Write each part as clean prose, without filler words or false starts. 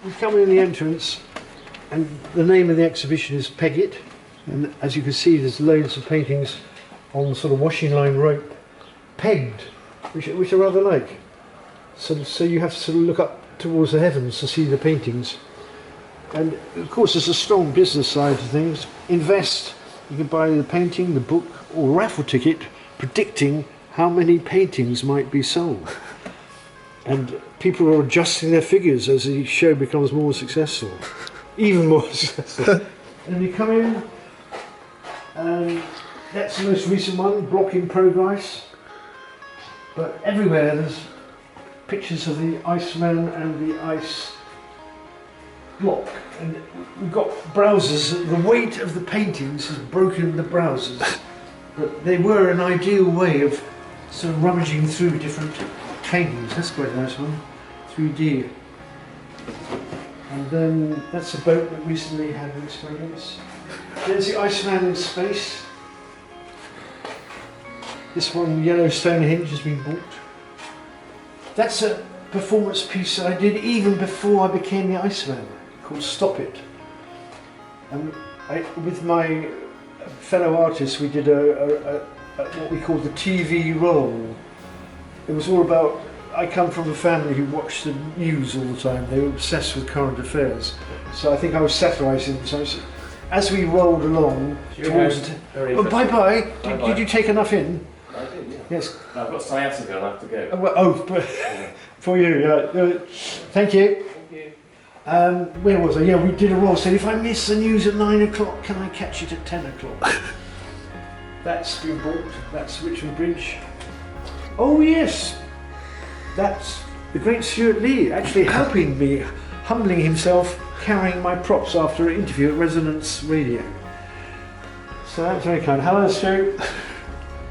we come in the entrance, and the name of the exhibition is Peg It, and as you can see there's loads of paintings on sort of washing line rope, pegged, which I rather like. So you have to sort of look up towards the heavens to see the paintings. And of course there's a strong business side to things. Invest, you can buy the painting, the book or raffle ticket predicting how many paintings might be sold. And people are adjusting their figures as the show becomes more successful. Even more successful. And you come in, and that's the most recent one, Block in Progress. But everywhere there's pictures of the Iceman and the ice block. And we've got browsers. The weight of the paintings has broken the browsers. But they were an ideal way of sort of rummaging through different paintings. That's quite a nice one. 3D. And then that's a boat that recently had an experience. There's the Iceman in space. This one, Yellow Stonehenge, has been bought. That's a performance piece that I did even before I became the Iceman, called Stop It. And with my fellow artists, we did what we call the TV role. It was all about, I come from a family who watched the news all the time. They were obsessed with current affairs. So I think I was satirising. So as we rolled along towards oh, bye-bye. Did you take enough in? I did, yeah. Yes. No, I've got sciatica, I'll have to go. Yeah. For you, yeah. Thank you. Thank you. Where was I? Yeah, we did a roll. So if I miss the news at 9 o'clock, can I catch it at 10 o'clock? That's been bought. That's Richmond Bridge. Oh yes, that's the great Tshirt actually helping me, humbling himself, carrying my props after an interview at Resonance Radio. So that's very kind. Hello Tshirt.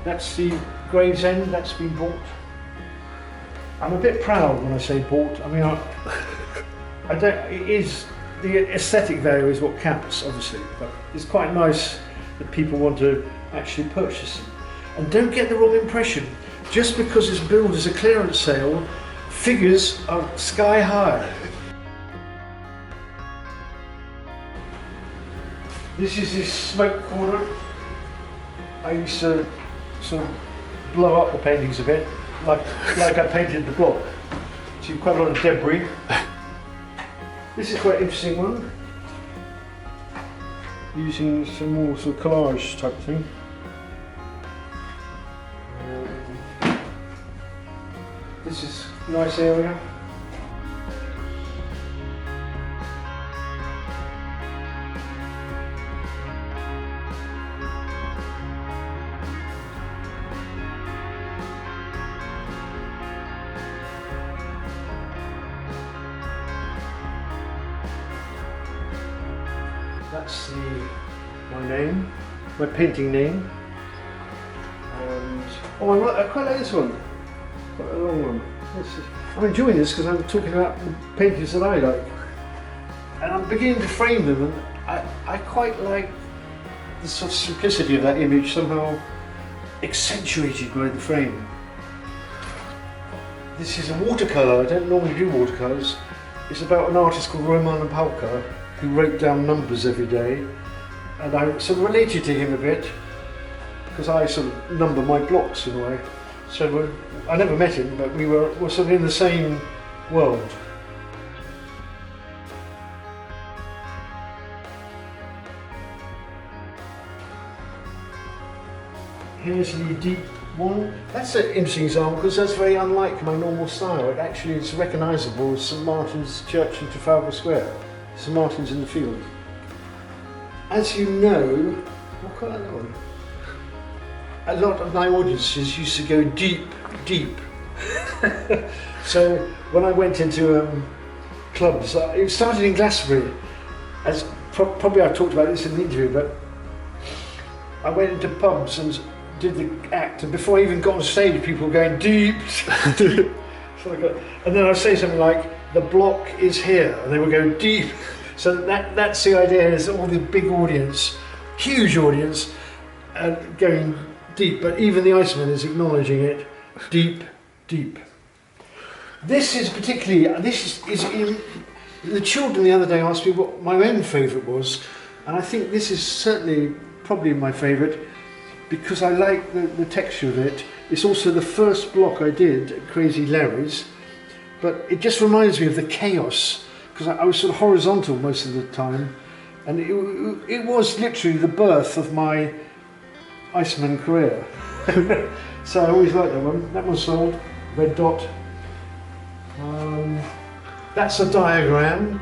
That's the Gravesend. That's been bought. I'm a bit proud when I say bought. I mean, I don't. It is the aesthetic value is what counts, obviously, but it's quite nice that people want to actually purchase them. And don't get the wrong impression. Just because it's billed as a clearance sale, figures are sky high. This is this smoke corner. I used to sort of blow up the paintings a bit, like I painted the block. So quite a lot of debris. This is quite an interesting one. Using some more sort of collage type thing. This is a nice area. That's my name, my painting name. And oh, I quite like this one. Quite a long one. I'm enjoying this because I'm talking about the paintings that I like. And I'm beginning to frame them, and I quite like the sort of simplicity of that image, somehow accentuated by the frame. This is a watercolour. I don't normally do watercolours. It's about an artist called Roman Palka who wrote down numbers every day. And I sort of related to him a bit because I sort of number my blocks in a way. So I never met him, but we're sort of in the same world. Here's the deep one. That's an interesting example because that's very unlike my normal style. It actually is recognisable as St Martin's Church in Trafalgar Square. St Martin's in the Field. As you know, I quite like that one. A lot of my audiences used to go deep, deep. So when I went into clubs, it started in Glastonbury. As probably I talked about this in the interview, but I went into pubs and did the act, and before I even got on stage, people were going deep. And then I'd say something like, "The block is here," and they would go deep. So that's the idea, is all the big audience, huge audience, going deep, but even the Iceman is acknowledging it, deep, deep. This is particularly, it's The children the other day asked me what my own favourite was, and I think this is certainly probably my favourite because I like the texture of it. It's also the first block I did at Crazy Larry's, but it just reminds me of the chaos because I was sort of horizontal most of the time, and it was literally the birth of my Iceman career. So I always liked that one. That one sold. Red dot. That's a diagram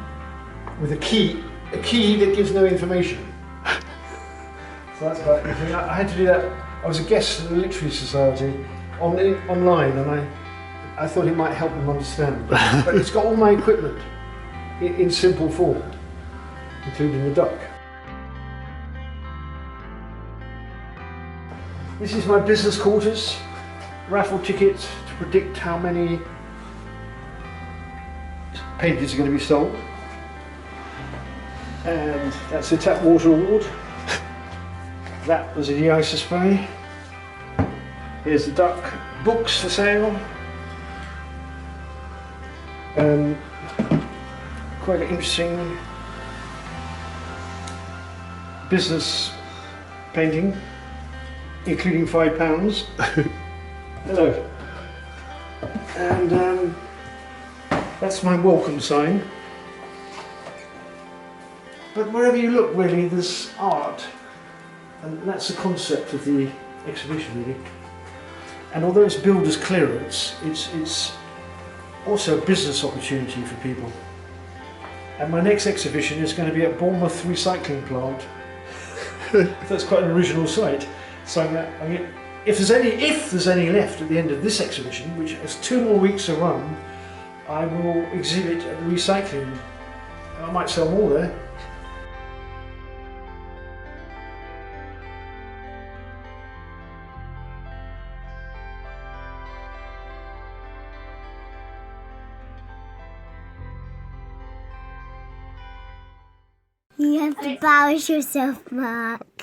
with a key that gives no information. So that's about everything. I had to do that. I was a guest at the Literary Society online, and I thought it might help them understand. But it's got all my equipment in simple form, including the duck. This is my business quarters. Raffle tickets to predict how many paintings are going to be sold. And that's the Tap Water Award. That was the Ice Spray. Here's the duck. Books for sale. Quite an interesting business painting, including £5. Hello. And that's my welcome sign. But wherever you look, really, there's art. And that's the concept of the exhibition, really. And although it's billed as clearance, it's also a business opportunity for people. And my next exhibition is going to be at Bournemouth Recycling Plant. That's quite an original site. So I mean, if there's any left at the end of this exhibition, which has 2 more weeks to run, I will exhibit at the recycling. I might sell more there. You have to embarrass yourself, Mark.